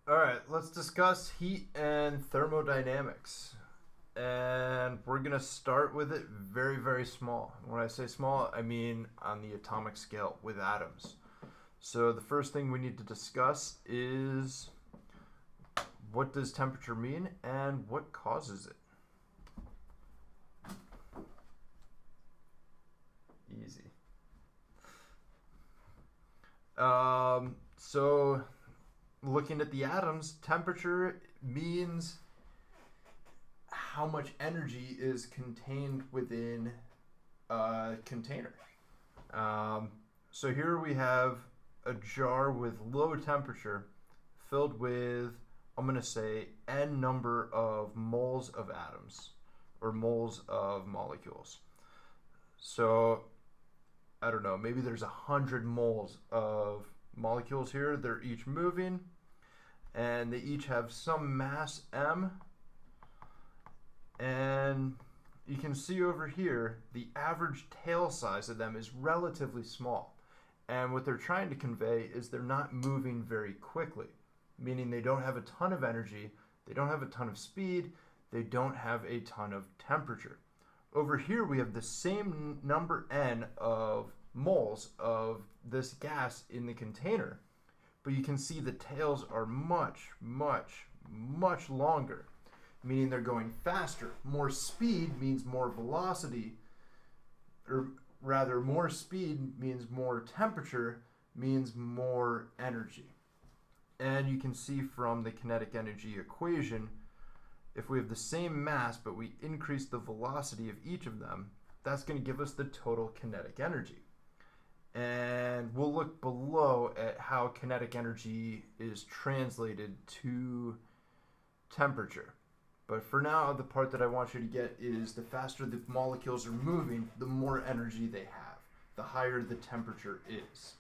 All right, let's discuss heat and thermodynamics. And we're going to start with it very, very small. When I say small, I mean on the atomic scale with atoms. So the first thing we need to discuss is what does temperature mean and what causes it? Easy. So looking at the atoms, temperature means how much energy is contained within a container. So here we have a jar with low temperature filled with, I'm going to say, n number of moles of atoms or moles of molecules. So I don't know, maybe there's 100 moles of molecules here. They're each moving and they each have some mass m, and you can see over here the average tail size of them is relatively small, and what they're trying to convey is they're not moving very quickly, meaning they don't have a ton of energy, they don't have a ton of speed, they don't have a ton of temperature. Over here we have the same number n of moles of this gas in the container, but you can see the tails are much, much, much longer, meaning they're going faster. More speed means more velocity, or rather more speed means more temperature, means more energy. And you can see from the kinetic energy equation, if we have the same mass but we increase the velocity of each of them, that's going to give us the total kinetic energy. And we'll look below at how kinetic energy is translated to temperature. But for now, the part that I want you to get is the faster the molecules are moving, the more energy they have, the higher the temperature is.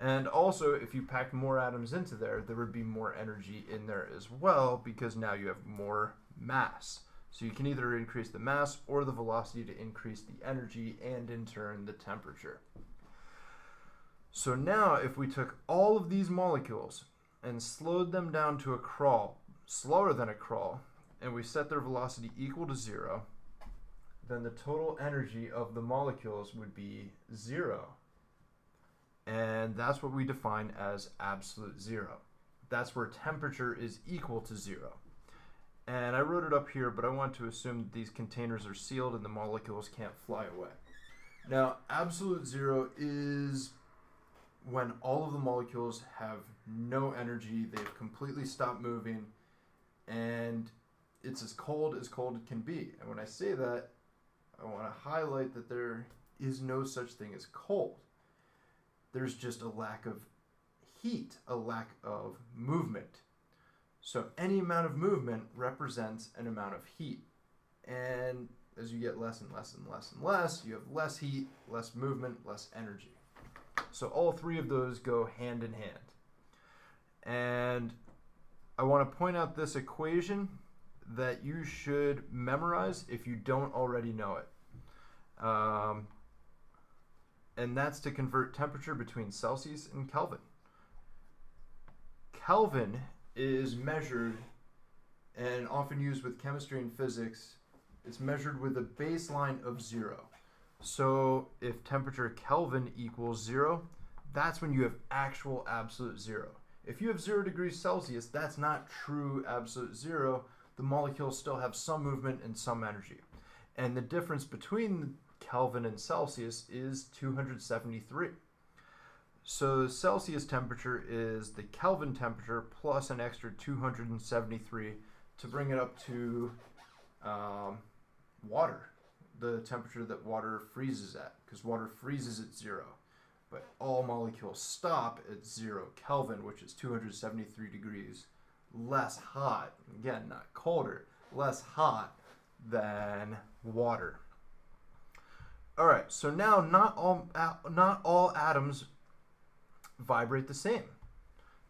And also, if you packed more atoms into there, there would be more energy in there as well, because now you have more mass. So you can either increase the mass or the velocity to increase the energy and in turn the temperature. So now if we took all of these molecules and slowed them down to a crawl, slower than a crawl, and we set their velocity equal to 0, then the total energy of the molecules would be 0. And that's what we define as absolute 0. That's where temperature is equal to 0. And I wrote it up here, but I want to assume that these containers are sealed and the molecules can't fly away. Now, absolute 0 is when all of the molecules have no energy, they've completely stopped moving, and it's as cold it can be. And when I say that, I want to highlight that there is no such thing as cold. There's just a lack of heat, a lack of movement. So any amount of movement represents an amount of heat. And as you get less and less and less and less, you have less heat, less movement, less energy. So all three of those go hand in hand. And I want to point out this equation that you should memorize if you don't already know it. And that's to convert temperature between Celsius and Kelvin. Kelvin is measured and often used with chemistry and physics. It's measured with a baseline of 0. So if temperature Kelvin equals 0, that's when you have actual absolute 0. If you have 0 degrees Celsius, that's not true absolute 0. The molecules still have some movement and some energy. And the difference between Kelvin and Celsius is 273. So Celsius temperature is the Kelvin temperature plus an extra 273 to bring it up to water, the temperature that water freezes at, because water freezes at 0. But all molecules stop at 0 Kelvin, which is 273 degrees less hot, again, not colder, less hot than water. All right, so now not all atoms vibrate the same.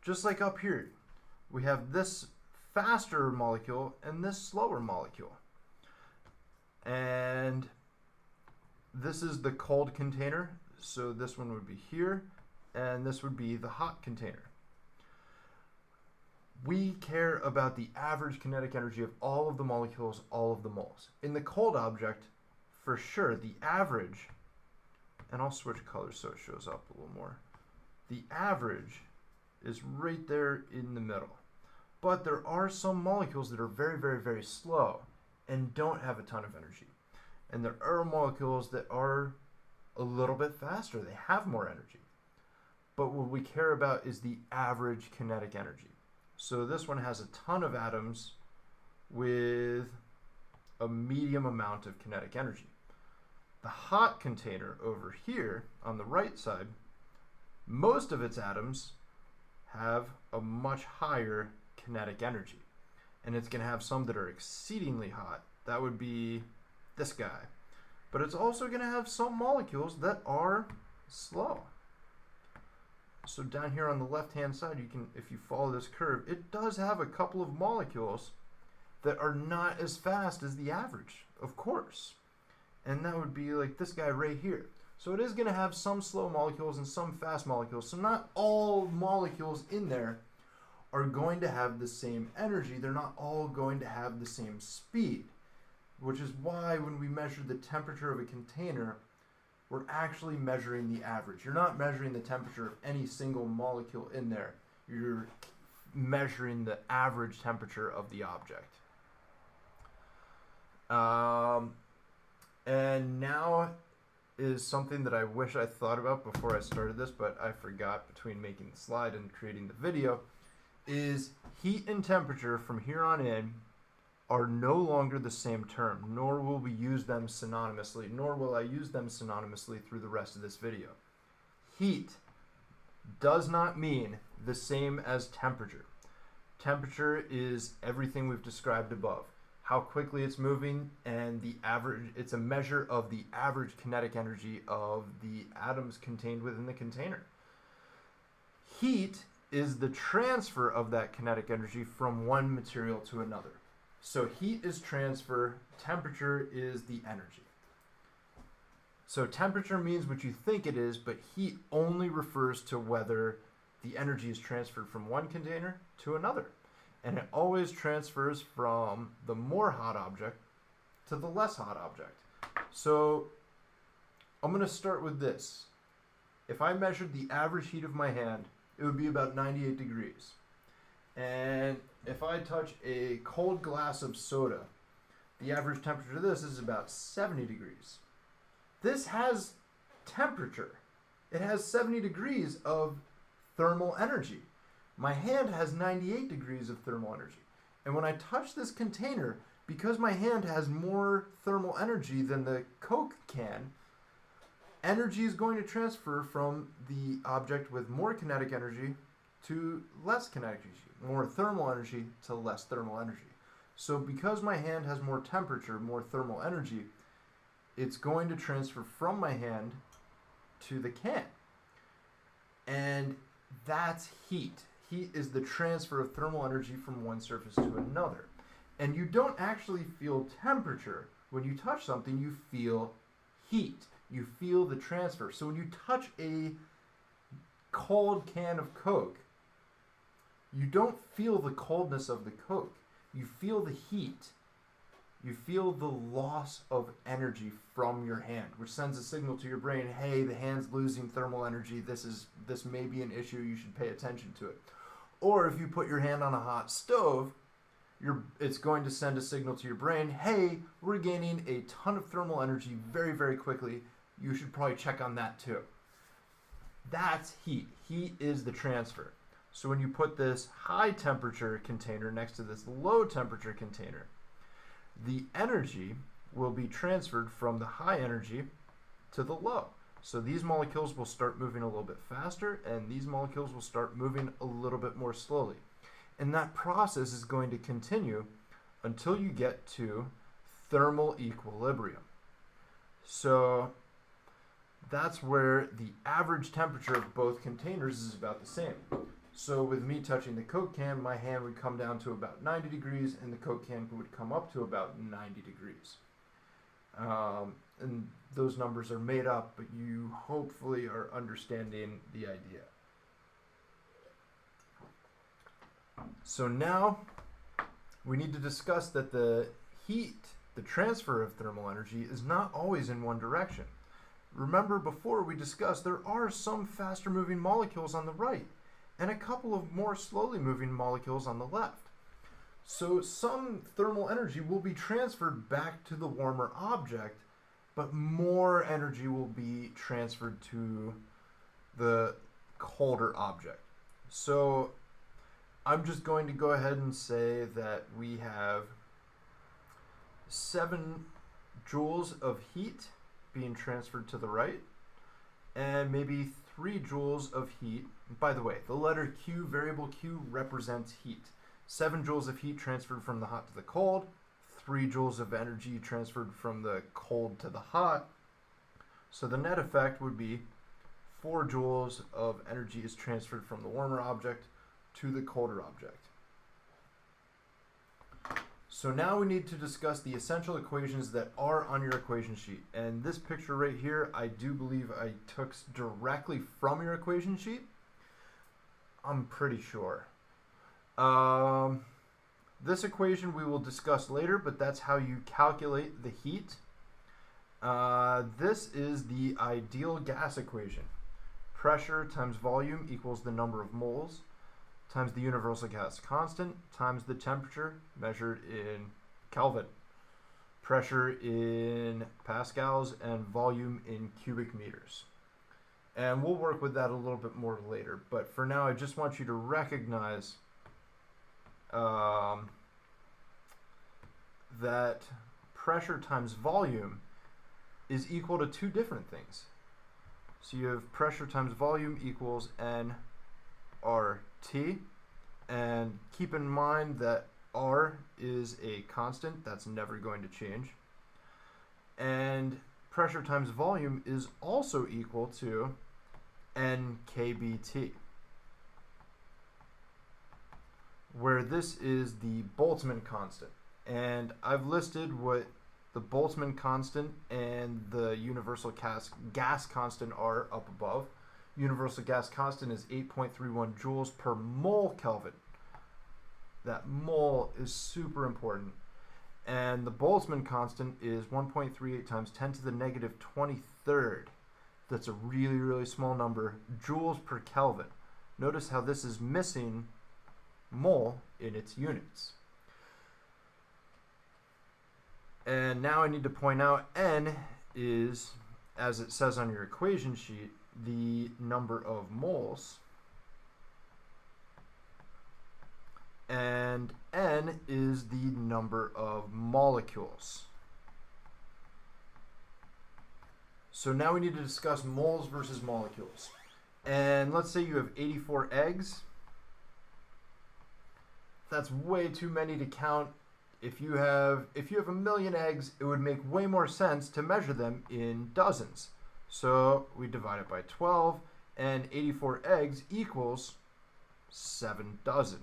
Just like up here, we have this faster molecule and this slower molecule. And this is the cold container, so this one would be here, and this would be the hot container. we care about the average kinetic energy of all of the molecules, all of the moles. In the cold object, for sure, the average, and I'll switch colors so it shows up a little more. The average is right there in the middle. But there are some molecules that are very, very, very slow and don't have a ton of energy. And there are molecules that are a little bit faster. They have more energy. But what we care about is the average kinetic energy. So this one has a ton of atoms with a medium amount of kinetic energy. The hot container over here on the right side, most of its atoms have a much higher kinetic energy. And it's going to have some that are exceedingly hot. That would be this guy. But it's also going to have some molecules that are slow. So down here on the left-hand side, you can, if you follow this curve, it does have a couple of molecules that are not as fast as the average, of course. And that would be like this guy right here. So it is going to have some slow molecules and some fast molecules. So not all molecules in there are going to have the same energy. They're not all going to have the same speed, which is why when we measure the temperature of a container, we're actually measuring the average. You're not measuring the temperature of any single molecule in there. You're measuring the average temperature of the object. And now is something that I wish I thought about before I started this, but I forgot between making the slide and creating the video, is heat and temperature from here on in are no longer the same term, nor will we use them synonymously, nor will I use them synonymously through the rest of this video. Heat does not mean the same as temperature. Temperature is everything we've described above. How quickly it's moving, and the average, it's a measure of the average kinetic energy of the atoms contained within the container. Heat is the transfer of that kinetic energy from one material to another. So heat is transfer, temperature is the energy. So temperature means what you think it is, but heat only refers to whether the energy is transferred from one container to another. And it always transfers from the more hot object to the less hot object. So I'm going to start with this. If I measured the average heat of my hand, it would be about 98 degrees. And if I touch a cold glass of soda, the average temperature of this is about 70 degrees. This has temperature. It has 70 degrees of thermal energy. My hand has 98 degrees of thermal energy. And when I touch this container, because my hand has more thermal energy than the Coke can, energy is going to transfer from the object with more kinetic energy to less kinetic energy, more thermal energy to less thermal energy. So because my hand has more temperature, more thermal energy, it's going to transfer from my hand to the can. And that's heat. Heat is the transfer of thermal energy from one surface to another. And you don't actually feel temperature. When you touch something, you feel heat. You feel the transfer. So when you touch a cold can of Coke, you don't feel the coldness of the Coke. You feel the heat. You feel the loss of energy from your hand, which sends a signal to your brain, hey, the hand's losing thermal energy. This may be an issue. You should pay attention to it. Or if you put your hand on a hot stove, it's going to send a signal to your brain, hey, we're gaining a ton of thermal energy very, very quickly. You should probably check on that too. That's heat. Heat is the transfer. So when you put this high temperature container next to this low temperature container, the energy will be transferred from the high energy to the low. So these molecules will start moving a little bit faster, and these molecules will start moving a little bit more slowly. And that process is going to continue until you get to thermal equilibrium. So that's where the average temperature of both containers is about the same. So with me touching the Coke can, my hand would come down to about 90 degrees, and the Coke can would come up to about 90 degrees. And those numbers are made up, but you hopefully are understanding the idea. So now we need to discuss that the heat, the transfer of thermal energy, is not always in one direction. Remember before we discussed there are some faster moving molecules on the right and a couple of more slowly moving molecules on the left. So some thermal energy will be transferred back to the warmer object, but more energy will be transferred to the colder object. So I'm just going to go ahead and say that we have 7 joules of heat being transferred to the right, and maybe 3 joules of heat. By the way, the letter Q, variable Q, represents heat. 7 joules of heat transferred from the hot to the cold, 3 joules of energy transferred from the cold to the hot. So the net effect would be 4 joules of energy is transferred from the warmer object to the colder object. So now we need to discuss the essential equations that are on your equation sheet. And this picture right here, I do believe I took directly from your equation sheet. I'm pretty sure. This equation we will discuss later, but that's how you calculate the heat. This is the ideal gas equation. Pressure times volume equals the number of moles times the universal gas constant times the temperature measured in Kelvin. Pressure in pascals and volume in cubic meters. And we'll work with that a little bit more later. But for now, I just want you to recognize that pressure times volume is equal to 2 different things. So you have pressure times volume equals nRT, and keep in mind that R is a constant that's never going to change, and pressure times volume is also equal to NKBT, where this is the Boltzmann constant. And I've listed what the Boltzmann constant and the universal gas constant are up above. Universal gas constant is 8.31 joules per mole Kelvin. That mole is super important. And the Boltzmann constant is 1.38 times 10 to the negative 23rd. That's a really, really small number, joules per Kelvin. Notice how this is missing mole in its units. And now I need to point out N is, as it says on your equation sheet, the number of moles, and N is the number of molecules. So now we need to discuss moles versus molecules. And let's say you have 84 eggs. That's way too many to count. If you have 1 million eggs, it would make way more sense to measure them in dozens. So we divide it by 12, and 84 eggs equals 7 dozen.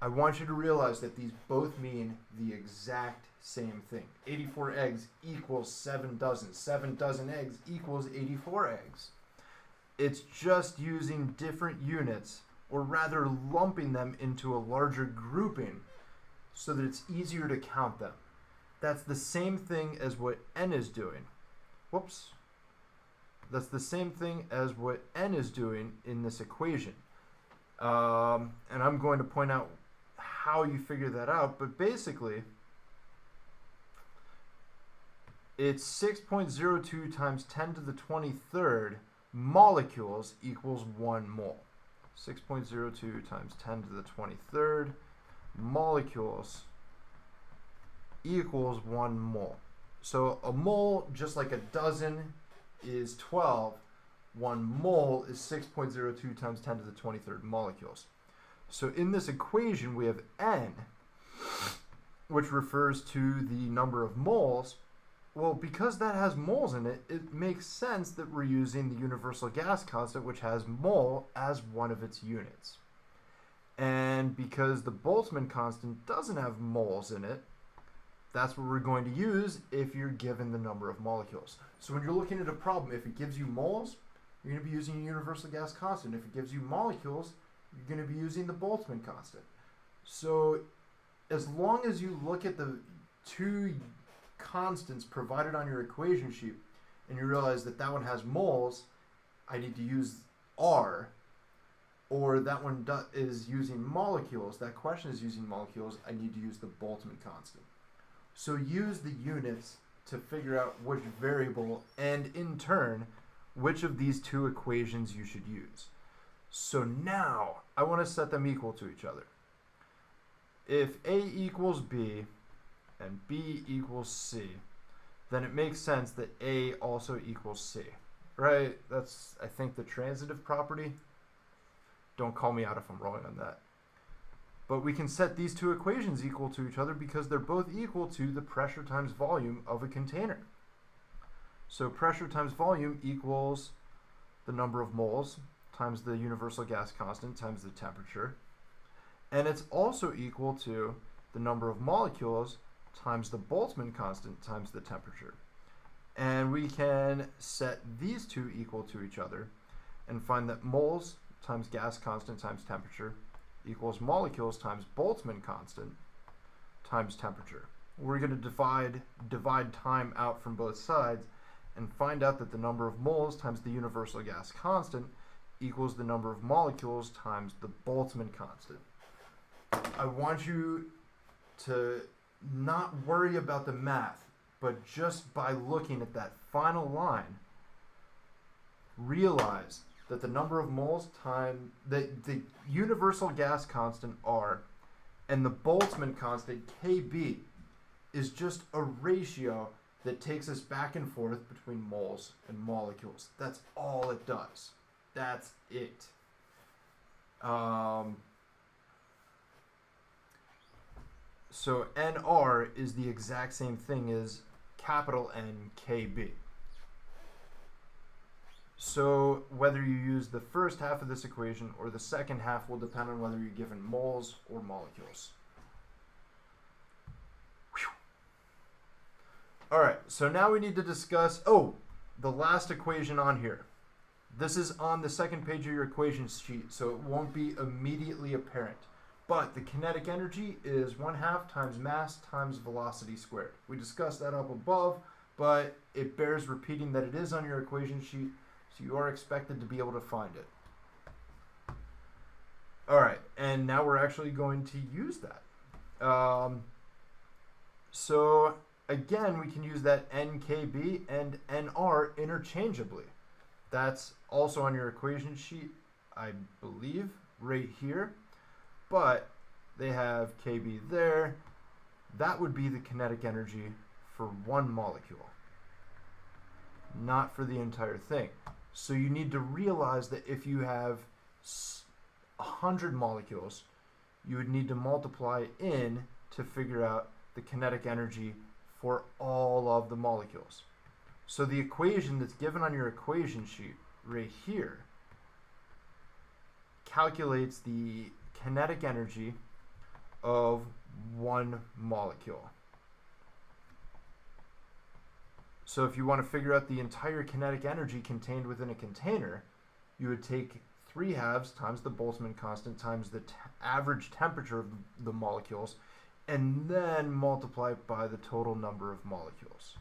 I want you to realize that these both mean the exact same thing. 84 eggs equals 7 dozen. 7 dozen eggs equals 84 eggs. It's just using different units, or rather lumping them into a larger grouping so that it's easier to count them. That's the same thing as what N is doing. Whoops. That's the same thing as what N is doing in this equation. And I'm going to point out how you figure that out, but basically it's 6.02 times 10 to the 23rd molecules equals 1 mole. 6.02 times 10 to the 23rd molecules equals 1 mole. So a mole, just like a dozen, is 12. 1 mole is 6.02 times 10 to the 23rd molecules. So in this equation, we have N, which refers to the number of moles. Well, because that has moles in it, it makes sense that we're using the universal gas constant, which has mole as one of its units. And because the Boltzmann constant doesn't have moles in it, that's what we're going to use if you're given the number of molecules. So when you're looking at a problem, if it gives you moles, you're going to be using a universal gas constant. If it gives you molecules, you're going to be using the Boltzmann constant. So as long as you look at the two constants provided on your equation sheet and you realize that that one has moles, I need to use R, or that one is using molecules, that question is using molecules, I need to use the Boltzmann constant. So use the units to figure out which variable and in turn which of these two equations you should use. So now I want to set them equal to each other. If A equals B and B equals C, then it makes sense that A also equals C, right? That's, I think, the transitive property. Don't call me out if I'm wrong on that. But we can set these two equations equal to each other because they're both equal to the pressure times volume of a container. So pressure times volume equals the number of moles times the universal gas constant times the temperature. And it's also equal to the number of molecules times the Boltzmann constant times the temperature. And we can set these two equal to each other and find that moles times gas constant times temperature equals molecules times Boltzmann constant times temperature. We're going to divide time out from both sides and find out that the number of moles times the universal gas constant equals the number of molecules times the Boltzmann constant. I want you to not worry about the math, but just by looking at that final line, realize that the number of moles times the universal gas constant R and the Boltzmann constant Kb is just a ratio that takes us back and forth between moles and molecules. That's all it does. That's it. So NR is the exact same thing as capital N Kb. So whether you use the first half of this equation or the second half will depend on whether you're given moles or molecules. All right, so now we need to discuss, the last equation on here. This is on the second page of your equation sheet, so it won't be immediately apparent. But the kinetic energy is 1/2 times mass times velocity squared. We discussed that up above, but it bears repeating that it is on your equation sheet, so you are expected to be able to find it. All right, and now we're actually going to use that. So again, we can use that NKB and NR interchangeably. That's also on your equation sheet, I believe, right here. But they have Kb there. That would be the kinetic energy for one molecule, not for the entire thing. So you need to realize that if you have 100 molecules, you would need to multiply in to figure out the kinetic energy for all of the molecules. So the equation that's given on your equation sheet right here calculates the kinetic energy of one molecule. So if you want to figure out the entire kinetic energy contained within a container, you would take 3/2 times the Boltzmann constant times the average temperature of the molecules, and then multiply it by the total number of molecules.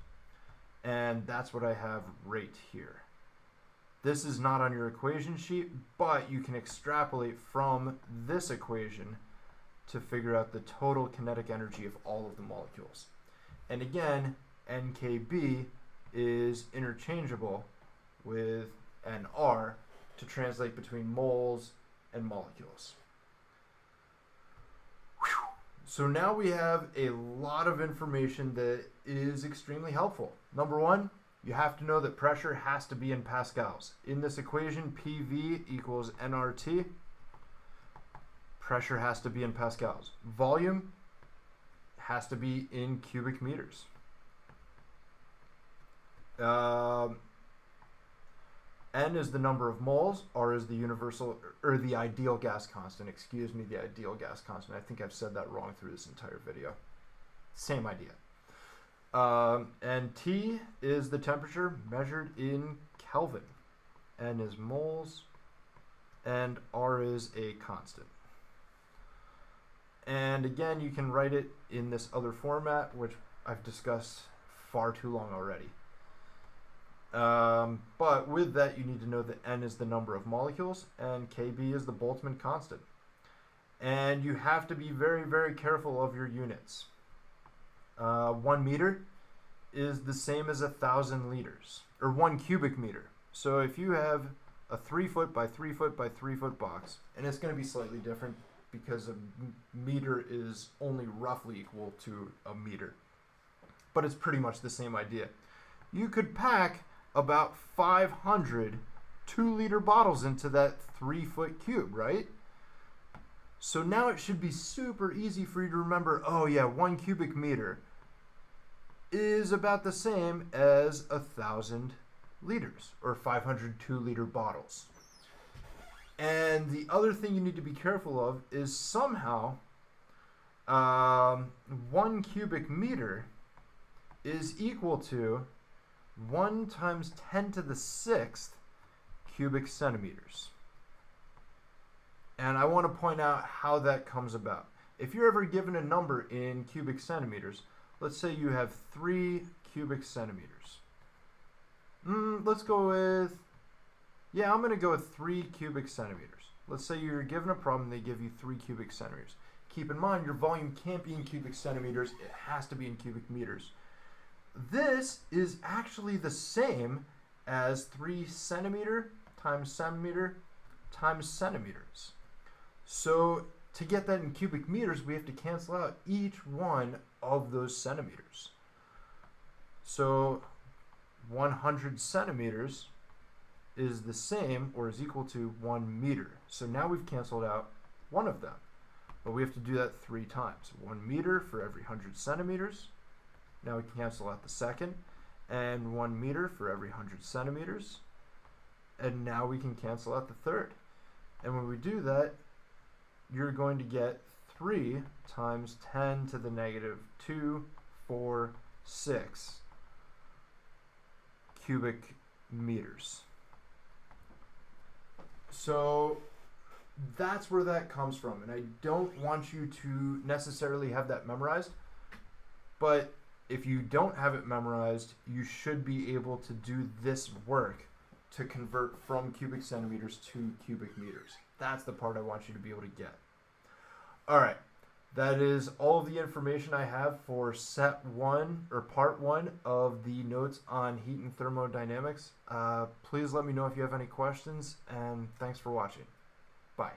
And that's what I have right here. This is not on your equation sheet, but you can extrapolate from this equation to figure out the total kinetic energy of all of the molecules. And again, NKB is interchangeable with NR to translate between moles and molecules. So now we have a lot of information that is extremely helpful. Number one, you have to know that pressure has to be in pascals. In this equation, PV equals nRT. Pressure has to be in pascals. Volume has to be in cubic meters. N is the number of moles. R is the universal, or the ideal gas constant. Excuse me, the ideal gas constant. I think I've said that wrong through this entire video. Same idea. And T is the temperature measured in Kelvin. N is moles. and R is a constant. And again, you can write it in this other format, which I've discussed far too long already. But with that, you need to know that N is the number of molecules and Kb is the Boltzmann constant. And you have to be very, very careful of your units. 1 meter is the same as 1,000 liters, or 1 cubic meter. So if you have a 3 foot by 3 foot by 3 foot box, and it's going to be slightly different because a meter is only roughly equal to a meter, but it's pretty much the same idea. You could pack about 500 2-liter bottles into that 3 foot cube, right? So now it should be super easy for you to remember, oh yeah, 1 cubic meter is about the same as 1,000 liters, or 500 2-liter bottles. And the other thing you need to be careful of is somehow 1 cubic meter is equal to 1 times 10 to the 6th cubic centimeters. And I want to point out how that comes about. If you're ever given a number in cubic centimeters, let's say you have 3 cubic centimeters. Let's go with, I'm going to go with 3 cubic centimeters. Let's say you're given a problem, they give you 3 cubic centimeters. Keep in mind, your volume can't be in cubic centimeters, it has to be in cubic meters. This is actually the same as 3 centimeter times centimeter times centimeters. So to get that in cubic meters, we have to cancel out each one of those centimeters. So 100 centimeters is the same or is equal to 1 meter. So now we've canceled out one of them, but we have to do that 3 times. 1 meter for every 100 centimeters. Now we can cancel out the second, and 1 meter for every 100 centimeters. And now we can cancel out the third. And when we do that, you're going to get 3 times 10 to the negative 2, 4, 6 cubic meters. So that's where that comes from. And I don't want you to necessarily have that memorized, but if you don't have it memorized, you should be able to do this work to convert from cubic centimeters to cubic meters. That's the part I want you to be able to get. All right, that is all of the information I have for set 1 or part 1 of the notes on heat and thermodynamics. Please let me know if you have any questions, and thanks for watching. Bye.